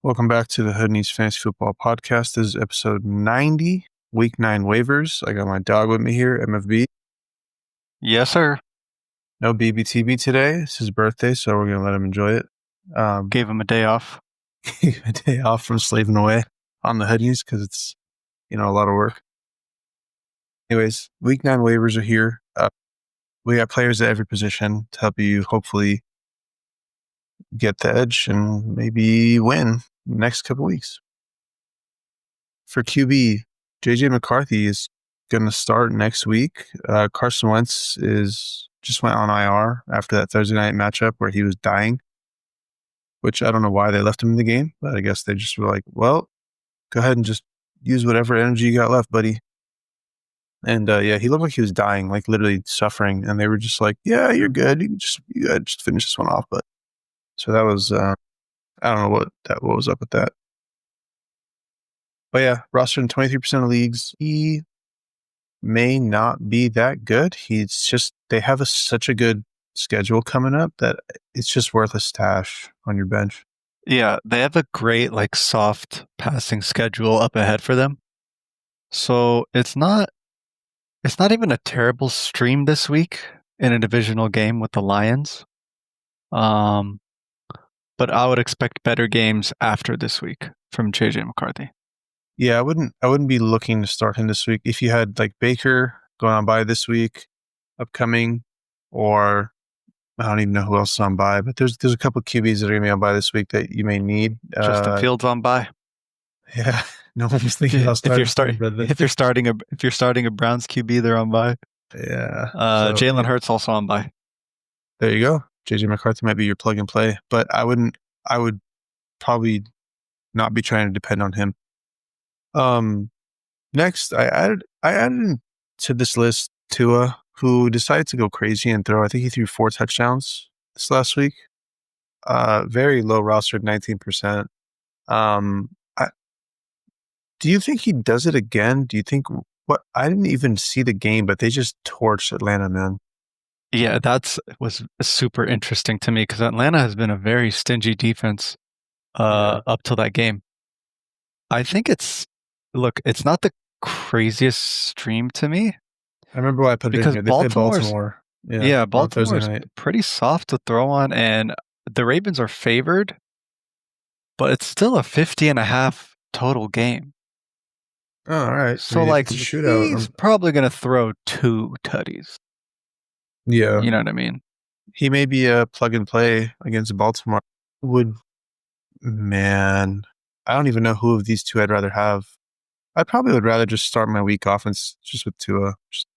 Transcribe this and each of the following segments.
Welcome back to the Hood Needs Fantasy Football Podcast. This is episode 90, Week 9 Waivers. I got my dog with me here, MFB. Yes, sir. No BBTB today. It's his birthday, so we're going to let him enjoy it. Gave him a day off. A day off from slaving away on the Hood Needs because it's, a lot of work. Anyways, Week 9 Waivers are here. We got players at every position to help you hopefully get the edge and maybe win the next couple weeks. For QB, JJ McCarthy is going to start next week. Carson Wentz just went on IR after that Thursday night matchup where he was dying, which I don't know why they left him in the game, but I guess they just were like, well, go ahead and just use whatever energy you got left, buddy. And he looked like he was dying, like literally suffering. And they were just like, yeah, you're good. You gotta just finish this one off. But so that was, I don't know what was up with that. But yeah, rostered in 23% of leagues. He may not be that good. They have such a good schedule coming up that it's just worth a stash on your bench. Yeah, they have a great soft passing schedule up ahead for them. So it's not even a terrible stream this week in a divisional game with the Lions. But I would expect better games after this week from JJ McCarthy. Yeah, I wouldn't be looking to start him this week. If you had Baker going on by this week, upcoming, or I don't even know who else is on by, but there's a couple of QBs that are going to be on by this week that you may need. Justin Fields on by. Yeah, no one's thinking about starting. If you're starting a Browns QB, they're on by. Yeah. Jalen Hurts also on by. There you go. JJ McCarthy might be your plug and play, but I would probably not be trying to depend on him. Next, I added to this list Tua, who decided to go crazy and throw. I think he threw 4 touchdowns this last week. Very low rostered, 19%. Do you think he does it again? Do you think I didn't even see the game, but they just torched Atlanta, man. Yeah, was super interesting to me because Atlanta has been a very stingy defense up till that game. I think it's not the craziest stream to me. I remember why I put it in here. They played Baltimore. Yeah, Baltimore's pretty soft to throw on, and the Ravens are favored, but it's still a 50.5 total game. Oh, all right. So he's probably going to throw 2 tutties. Yeah. You know what I mean? He may be a plug and play against Baltimore. Man, I don't even know who of these two I'd rather have. I probably would rather just start my week off and just with Tua.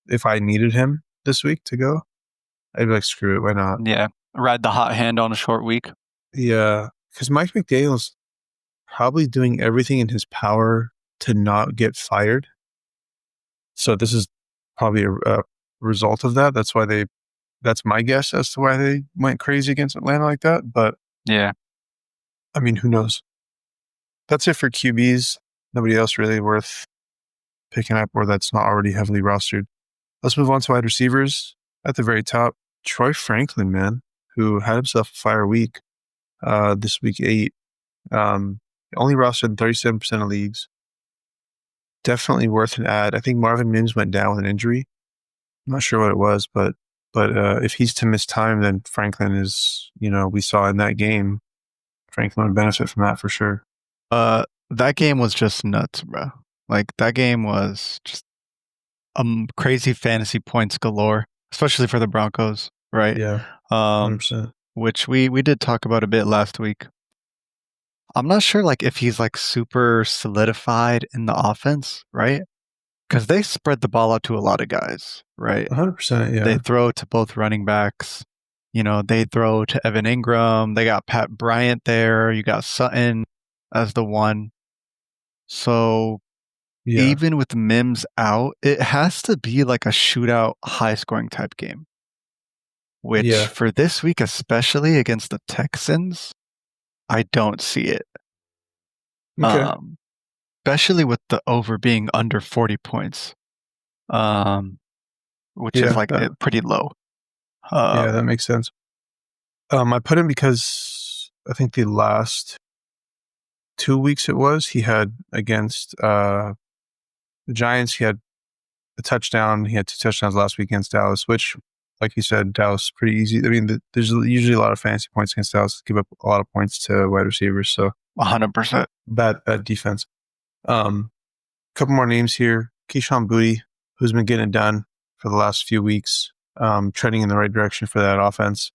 If I needed him this week to go, I'd be like, screw it, why not? Yeah, ride the hot hand on a short week. Yeah, because Mike McDaniel's probably doing everything in his power to not get fired. So this is probably a result of that. That's my guess as to why they went crazy against Atlanta like that. But yeah, I mean, who knows? That's it for QBs. Nobody else really worth picking up or that's not already heavily rostered. Let's move on to wide receivers. At the very top, Troy Franklin, man, who had himself a fire week this week 8. Only rostered in 37% of leagues. Definitely worth an add. I think Marvin Mims went down with an injury. I'm not sure what it was, but if he's to miss time, then Franklin is, we saw in that game, Franklin would benefit from that for sure. That game was just nuts, bro. That game was just crazy fantasy points galore, especially for the Broncos, right? Yeah, 100%. Which we did talk about a bit last week. I'm not sure if he's super solidified in the offense, right? Because they spread the ball out to a lot of guys, right? 100%, yeah. They throw to both running backs. They throw to Evan Ingram. They got Pat Bryant there. You got Sutton as the one. So even with Mims out, it has to be a shootout, high-scoring type game. Which for this week, especially against the Texans, I don't see it. Okay. Especially with the over being under 40 points, which is pretty low. Yeah, that makes sense. I put him because I think the last 2 weeks it was, he had against the Giants, he had a touchdown. He had 2 touchdowns last week against Dallas, which, like you said, Dallas pretty easy. I mean, there's usually a lot of fantasy points against Dallas. Give up a lot of points to wide receivers. So 100%. Bad defense. Couple more names here. Keyshawn Boutte, who's been getting it done for the last few weeks, trending in the right direction for that offense.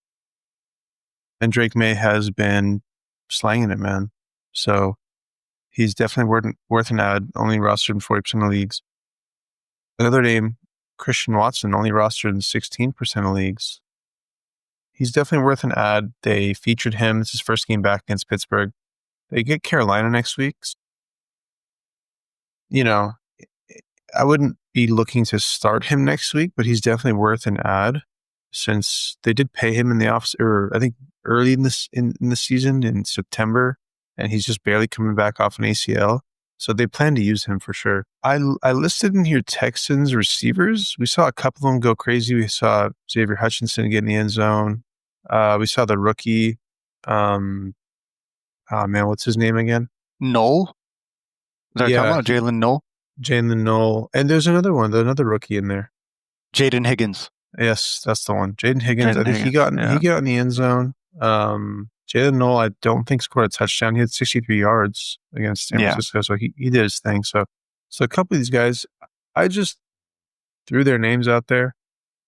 And Drake May has been slanging it, man. So he's definitely worth an ad, only rostered in 40% of leagues. Another name, Christian Watson, only rostered in 16% of leagues. He's definitely worth an ad. They featured him. It's his first game back against Pittsburgh. They get Carolina next week. You know, I wouldn't be looking to start him next week, but he's definitely worth an ad since they did pay him in the off, or I think early in the season in September, and he's just barely coming back off an ACL. So they plan to use him for sure. I listed in here Texans receivers. We saw a couple of them go crazy. We saw Xavier Hutchinson get in the end zone. We saw the rookie. Oh man, what's his name again? Noel? Is that talking about Jalen Noel? Jalen Noel. And there's another one, another rookie in there. Jaden Higgins. Yes, that's the one. Jaden Higgins. I think he got in the end zone. Jalen Noel, I don't think scored a touchdown. He had 63 yards against San Francisco, so he did his thing. So a couple of these guys, I just threw their names out there.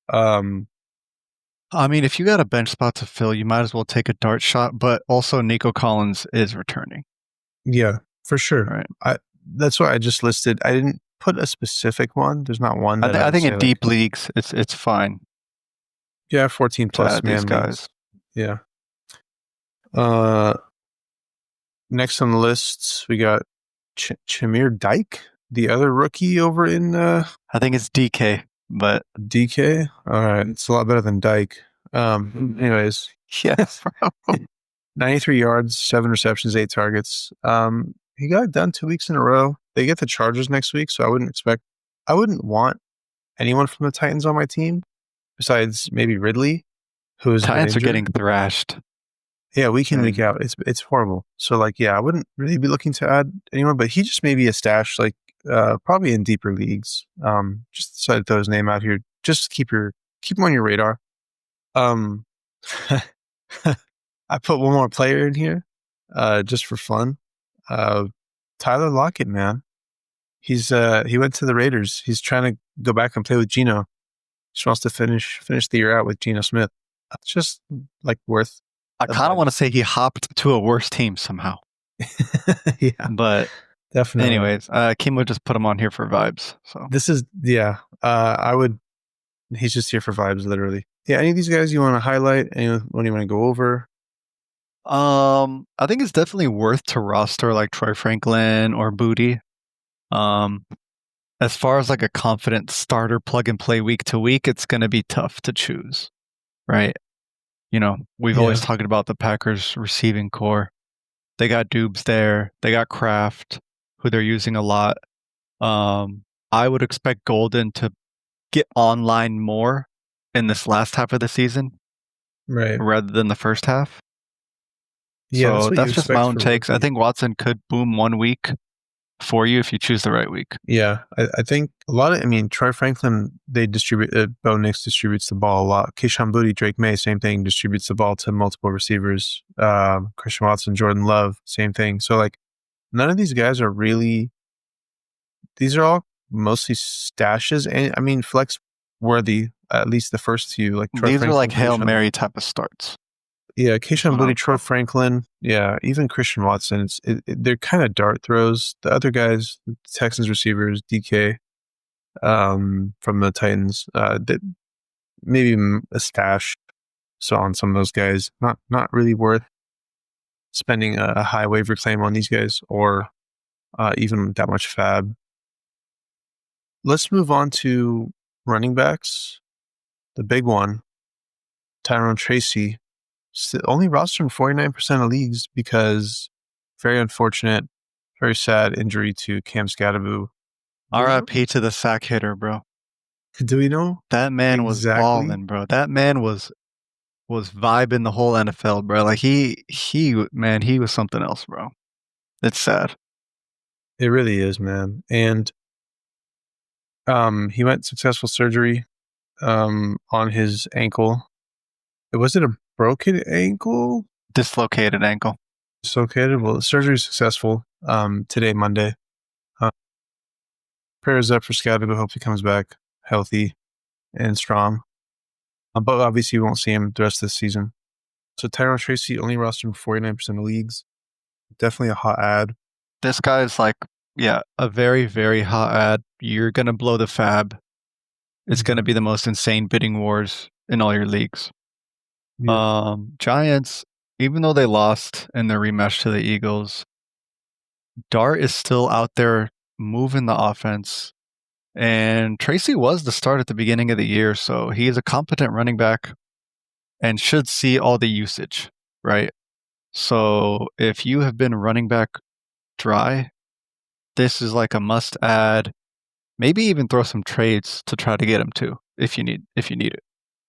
I mean, if you got a bench spot to fill, you might as well take a dart shot. But also, Nico Collins is returning. Yeah, for sure. Right. That's why I just listed. I didn't put a specific one. There's not one. I think in deep leagues, it's fine. Yeah, 14 plus man guys. Yeah. Next on the list, we got Chamir Dyke, the other rookie over in. I think it's DK, but DK. All right, it's a lot better than Dyke. Anyways, yes, 93 yards, 7 receptions, 8 targets. He got it done 2 weeks in a row. They get the Chargers next week, so I wouldn't want anyone from the Titans on my team besides maybe Ridley, who's Titans are getting thrashed. Yeah, week in, week out. It's horrible. So I wouldn't really be looking to add anyone, but he just may be a stash, probably in deeper leagues. Just decided to throw his name out here. Just keep him on your radar. I put one more player in here, just for fun. Tyler Lockett, man. He went to the Raiders. He's trying to go back and play with Geno. Just wants to finish the year out with Geno Smith. It's just worth. I kind of want to say he hopped to a worse team somehow. Yeah, but definitely. Anyways, Kimo just put him on here for vibes. So this is I would. He's just here for vibes, literally. Yeah. Any of these guys you want to highlight? Anyone you want to go over? I think it's definitely worth to roster like Troy Franklin or Boutte. As far as a confident starter plug and play week to week, it's going to be tough to choose, right? We've always talked about the Packers receiving core. They got Dubes there. They got Kraft, who they're using a lot. I would expect Golden to get online more in this last half of the season, right, rather than the first half. Yeah, so that's just my own takes. I think Watson could boom 1 week for you if you choose the right week. Yeah, I think a lot of, Troy Franklin, they distribute, Bo Nix distributes the ball a lot. Keyshawn Boutte, Drake May, same thing, distributes the ball to multiple receivers. Christian Watson, Jordan Love, same thing. So none of these guys are really, these are all mostly stashes and flex worthy, at least the first few. Troy these Franklin, are Hail Mary type of starts. Yeah, Keyshawn Boutte, Troy Franklin, even Christian Watson. They're kind of dart throws. The other guys, the Texans receivers, DK, from the Titans, maybe a stash. So on some of those guys, not really worth spending a high waiver claim on these guys or even that much fab. Let's move on to running backs. The big one, Tyrone Tracy. Only rostered in 49% of leagues because very unfortunate, very sad injury to Cam Scatterboo. RIP to the sack hitter, bro. Do we know? That man was balling, bro. That man was vibing the whole NFL, bro. He was something else, bro. It's sad. It really is, man. And he went successful surgery on his ankle. Was it a broken ankle? Dislocated ankle. Dislocated? Well, the surgery is successful today, Monday. Prayers up for Scotty. Hope he comes back healthy and strong. But obviously, we won't see him the rest of the season. So Tyrone Tracy only rostered in 49% of leagues. Definitely a hot ad. This guy is like, yeah, a very, very hot ad. You're going to blow the fab. It's going to be the most insane bidding wars in all your leagues. Yeah. Giants, even though they lost in their rematch to the Eagles, Dart is still out there moving the offense. And Tracy was the start at the beginning of the year, so he is a competent running back and should see all the usage, right? So if you have been running back dry, this is like a must add. Maybe even throw some trades to try to get him too, if you need it.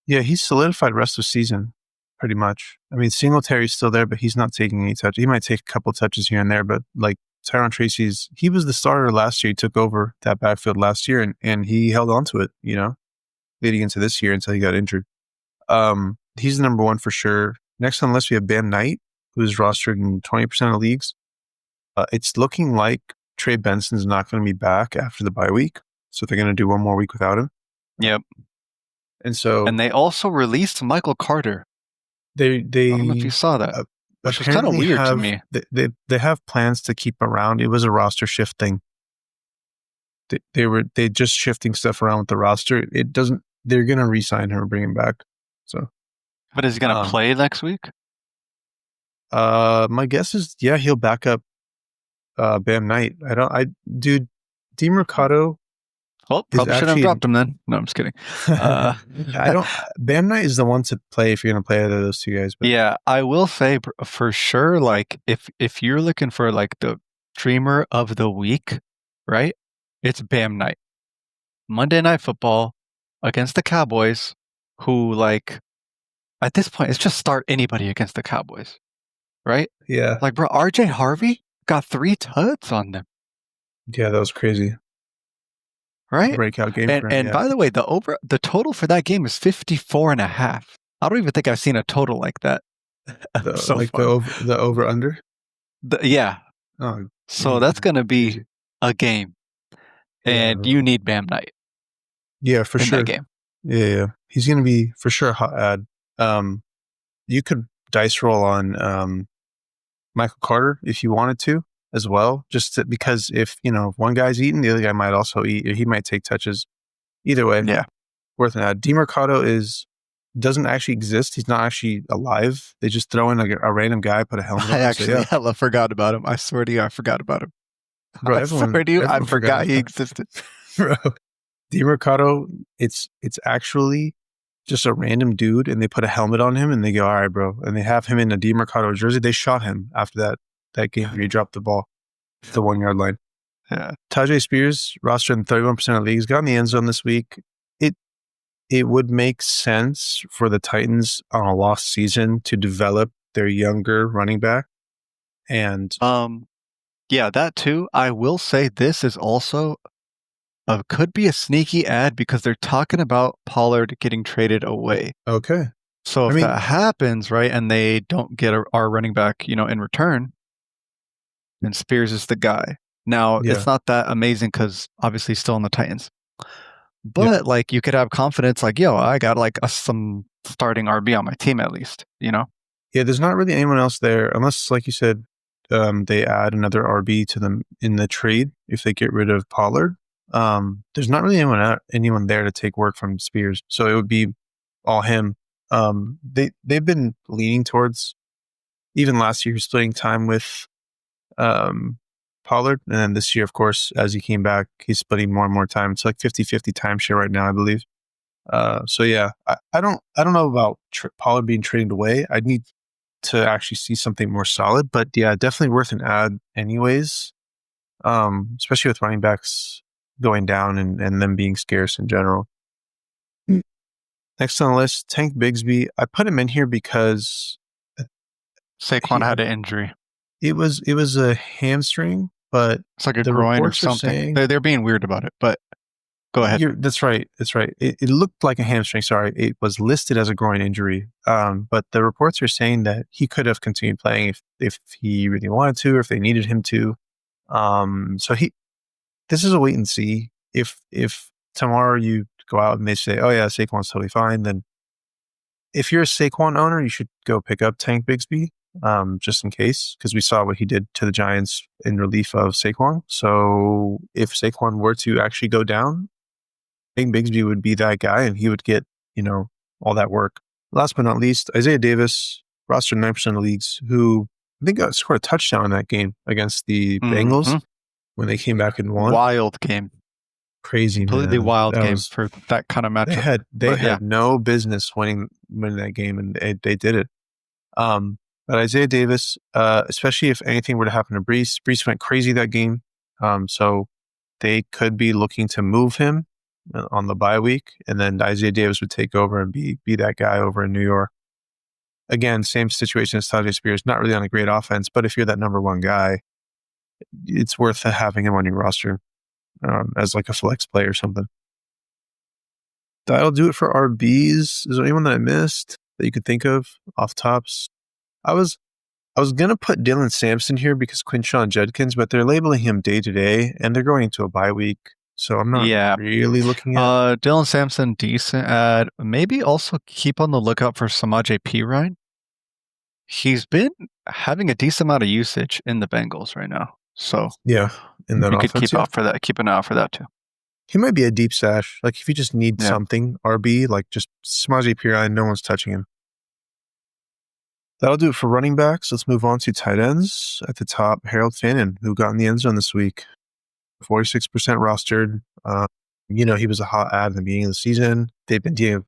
Yeah, he's solidified rest of season, pretty much. I mean, Singletary's still there, but he's not taking any touches. He might take a couple touches here and there, but like Tyrone Tracy's, he was the starter last year. He took over that backfield last year, and he held on to it, leading into this year until he got injured. He's the number one for sure. Next on the list, we have Bam Knight, who's rostered in 20% of leagues. It's looking like Trey Benson's not going to be back after the bye week, so they're going to do one more week without him. Yep. And they also released Michael Carter. They I don't know if you saw that, which was kind of weird to me. They have plans to keep around. It was a roster shift thing. They just shifting stuff around with the roster. It doesn't. They're going to re-sign him or bring him back. So, but is he going to play next week? My guess is he'll back up Bam Knight. DeMercado. Well, probably should have dropped him then. No, I'm just kidding. Bam Knight is the one to play if you're going to play either of those two guys. But. Yeah, I will say for sure, like if you're looking for like the streamer of the week, right? It's Bam Knight. Monday Night Football against the Cowboys, who like at this point it's just start anybody against the Cowboys, right? Yeah. Like, bro, RJ Harvey got 3 tuds on them. Yeah, that was crazy. Right? Breakout game. And by the way, the total for that game is 54.5. I don't even think I've seen a total like that. The over under? Yeah. Oh, so that's going to be a game. And you need Bam Knight. Yeah, for sure. That game. Yeah. He's going to be for sure a hot ad. You could dice roll on Michael Carter if you wanted to as well, because if one guy's eating, the other guy might also eat. He might take touches. Either way, yeah, worth an ad. DeMercado doesn't actually exist. He's not actually alive. They just throw in a random guy, put a helmet on. I actually hella forgot about him. I swear to you, I forgot about him. Bro, I swear to you, I forgot he existed. Bro, DeMercado, it's actually just a random dude, and they put a helmet on him, and they go, "All right, bro," and they have him in a DeMercado jersey. They shot him after that game where he dropped the ball at the 1 yard line. Yeah. Tajay Spears, rostered in 31% of leagues, got in the end zone this week. It would make sense for the Titans on a lost season to develop their younger running back. And yeah, that too. I will say this is also could be a sneaky ad because they're talking about Pollard getting traded away. Okay. So if that happens, right, and they don't get our running back, in return, then Spears is the guy. Now, it's not that amazing because obviously he's still in the Titans. But like you could have confidence like, yo, I got like some starting RB on my team at least, Yeah, there's not really anyone else there unless, like you said, they add another RB to them in the trade if they get rid of Pollard. There's not really anyone there to take work from Spears, so it would be all him. They've been leaning towards, even last year, splitting time with Pollard, and then this year, of course, as he came back, he's splitting more and more time. It's like 50-50 timeshare right now, I believe. So yeah, I don't know about Pollard being traded away. I'd need to actually see something more solid, but yeah, definitely worth an ad anyways. Especially with running backs going down and them being scarce in general. Next on the list, Tank Bigsby. I put him in here because Saquon had an injury. It was a hamstring, but It's like a the groin or reports are something. saying They're being weird about it, but go ahead. that's right. That's right. It looked like a hamstring. Sorry, it was listed as a groin injury. But the reports are saying that he could have continued playing if he really wanted to, or if they needed him to. So this is a wait and see. If tomorrow you go out and they say, oh yeah, Saquon's totally fine, then if you're a Saquon owner, you should go pick up Tank Bigsby, just in case, because we saw what he did to the Giants in relief of Saquon. So if Saquon were to actually go down, Tank Bigsby would be that guy, and he would get, all that work. Last but not least, Isaiah Davis, rostered 9% of leagues, who I think scored a touchdown in that game against the Bengals when they came back and won. Wild game. Crazy, completely man. wild game for that kind of matchup. They had no business winning that game, and they did it. But Isaiah Davis, especially if anything were to happen to Brees went crazy that game. So they could be looking to move him on the bye week, and then Isaiah Davis would take over and be that guy over in New York. Again, same situation as Tajay Spears, not really on a great offense, but if you're that number one guy, it's worth having him on your roster as like a flex play or something. That'll do it for RBs. Is there anyone that I missed that you could think of off tops? I was gonna put Dylan Sampson here because Quinshon Judkins, but they're labeling him day to day, and they're going into a bye week, so I'm not really looking at. Dylan Sampson, decent ad. Maybe also keep on the lookout for Samaje Perine. He's been having a decent amount of usage in the Bengals right now, so yeah, in that you offense, could keep out for that. Keep an eye out for that too. He might be a deep stash. Like if you just need something, RB, like just Samaje Perine, no one's touching him. That'll do it for running backs. Let's move on to tight ends. At the top, Harold Fannin, who got in the end zone this week. 46% rostered. He was a hot ad in the beginning of the season. They've been dealing with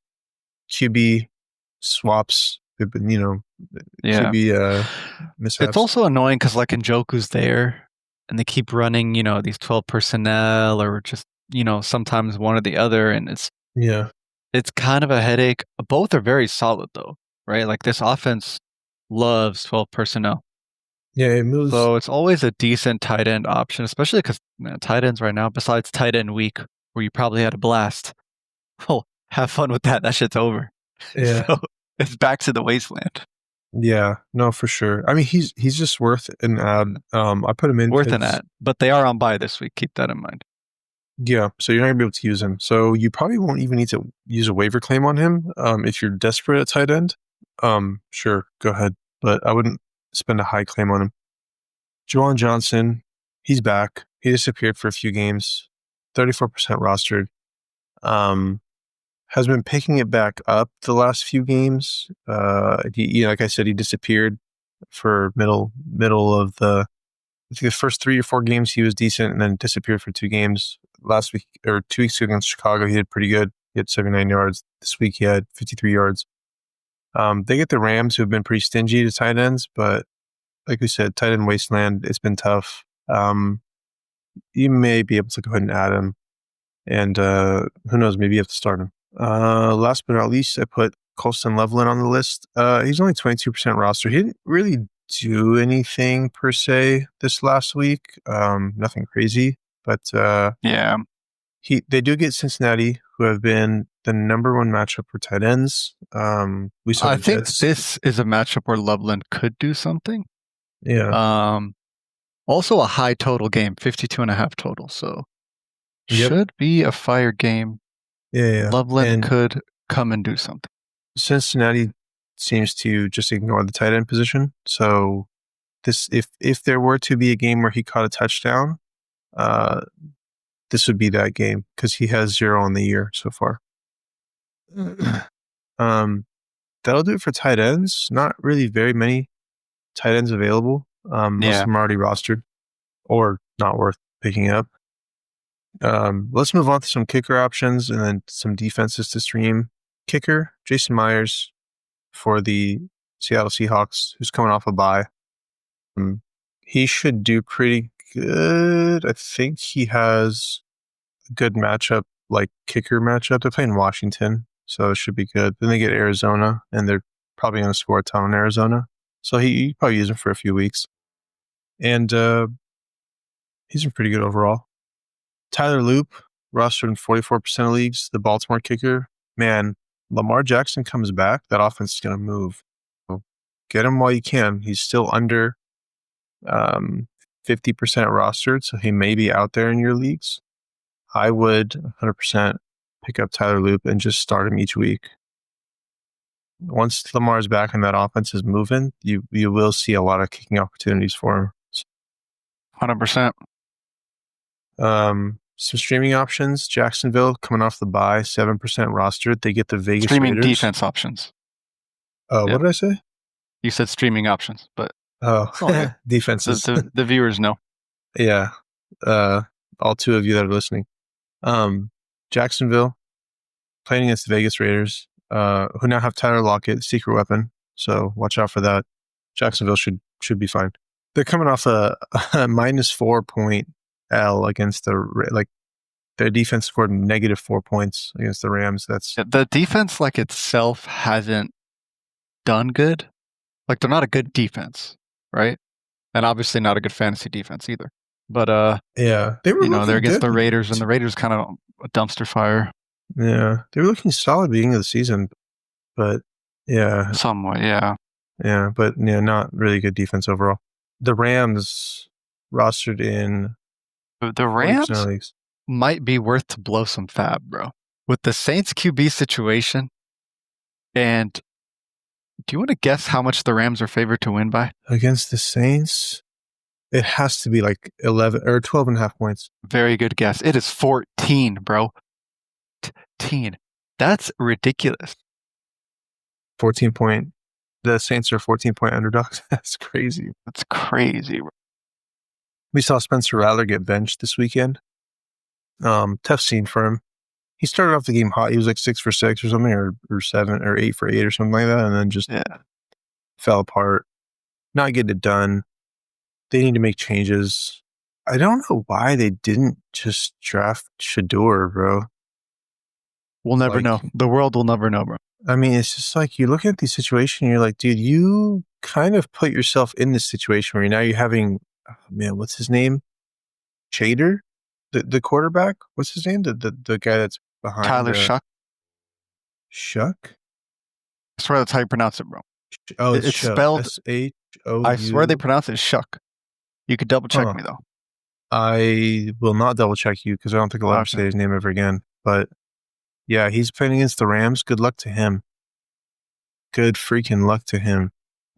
QB swaps. They've been, QB mishaps. It's also annoying because like Njoku's there and they keep running, these 12 personnel or just, sometimes one or the other. And it's kind of a headache. Both are very solid though, right? Like this offense loves 12 personnel. Yeah, it moves. So it's always a decent tight end option, especially because tight ends right now, besides tight end week, where you probably had a blast. Oh, have fun with that. That shit's over. Yeah. So it's back to the wasteland. Yeah, no, for sure. I mean, he's just worth an ad. I put him in. Worth an ad, but they are on bye this week. Keep that in mind. Yeah, so you're not gonna be able to use him. So you probably won't even need to use a waiver claim on him. If you're desperate at tight end, sure, go ahead. But I wouldn't spend a high claim on him. Juwan Johnson, he's back. He disappeared for a few games. 34% rostered. Has been picking it back up the last few games. Like I said, he disappeared for middle of the. I think the first 3 or 4 games he was decent, and then disappeared for 2 games. Last week or 2 weeks ago against Chicago, he did pretty good. He had 79 yards. This week he had 53 yards. They get the Rams, who have been pretty stingy to tight ends, but like we said, tight end wasteland. It's been tough. You may be able to go ahead and add him, and who knows, maybe you have to start him. Last but not least, I put Colston Loveland on the list. He's only 22% roster. He didn't really do anything per se this last week. Nothing crazy, but they do get Cincinnati, who have been the number one matchup for tight ends. We saw. I think this is a matchup where Loveland could do something. Yeah. Also a high total game, 52.5 total. So should be a fire game. Yeah. Loveland could come and do something. Cincinnati seems to just ignore the tight end position. So this, if there were to be a game where he caught a touchdown, this would be that game because he has 0 on the year so far. That'll do it for tight ends. Not really very many tight ends available. Most of them are already rostered or not worth picking up. Let's move on to some kicker options and then some defenses to stream. Kicker, Jason Myers for the Seattle Seahawks, who's coming off a bye. He should do pretty good. I think he has a good matchup, like kicker matchup. They're playing Washington, so it should be good. Then they get Arizona, and they're probably going to score a ton in Arizona. So he probably use him for a few weeks. And he's been pretty good overall. Tyler Loop, rostered in 44% of leagues, the Baltimore kicker. Man, Lamar Jackson comes back, that offense is going to move. So get him while you can. He's still under 50% rostered, so he may be out there in your leagues. I would 100% pick up Tyler Loop and just start him each week. Once Lamar's back and that offense is moving, you will see a lot of kicking opportunities for him. 100%. Some streaming options. Jacksonville coming off the bye, 7% rostered. They get the Vegas streaming Raiders. Defense options. Oh, what did I say? You said streaming options, but defenses. The viewers know. Yeah, all two of you that are listening. Jacksonville playing against the Vegas Raiders, who now have Tyler Lockett, secret weapon. So watch out for that. Jacksonville should be fine. They're coming off a -4 point L against their defense scored -4 points against the Rams. That's the defense itself hasn't done good. They're not a good defense, right? And obviously not a good fantasy defense either. But yeah, they were they're against the Raiders, and the Raiders kind of a dumpster fire. Yeah, they were looking solid beginning of the season, but yeah, somewhat, yeah, but not really good defense overall. The Rams rostered in the Rams might be worth to blow some fab, bro. With the Saints QB situation, and do you want to guess how much the Rams are favored to win by? Against the Saints, it has to be 11 or 12.5 points. Very good guess. It is 14, bro. 14. That's ridiculous. 14 point. The Saints are 14-point underdogs. That's crazy. That's crazy, bro. We saw Spencer Rattler get benched this weekend. Tough scene for him. He started off the game hot. He was 6 for 6 or something, or 7 or 8 for 8 or something like that, and then just fell apart. Not getting it done. They need to make changes. I don't know why they didn't just draft Shador, bro. We'll never know. The world will never know, bro. I mean, it's just you look at the situation and you're like, dude, you kind of put yourself in this situation where now you're having, what's his name? Chader? The quarterback? What's his name? The guy that's behind Tyler Shuck. Shuck? I swear that's how you pronounce it, bro. Oh, it's spelled S-H-O-U. I swear they pronounce it Shuck. You could double check me though. I will not double check you because I don't think I'll ever say his name ever again. But yeah, he's playing against the Rams. Good luck to him. Good freaking luck to him.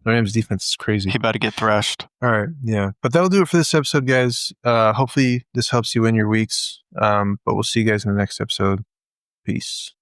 The Rams defense is crazy. He about to get thrashed. All right, yeah. But that'll do it for this episode, guys. Hopefully this helps you win your weeks. But we'll see you guys in the next episode. Peace.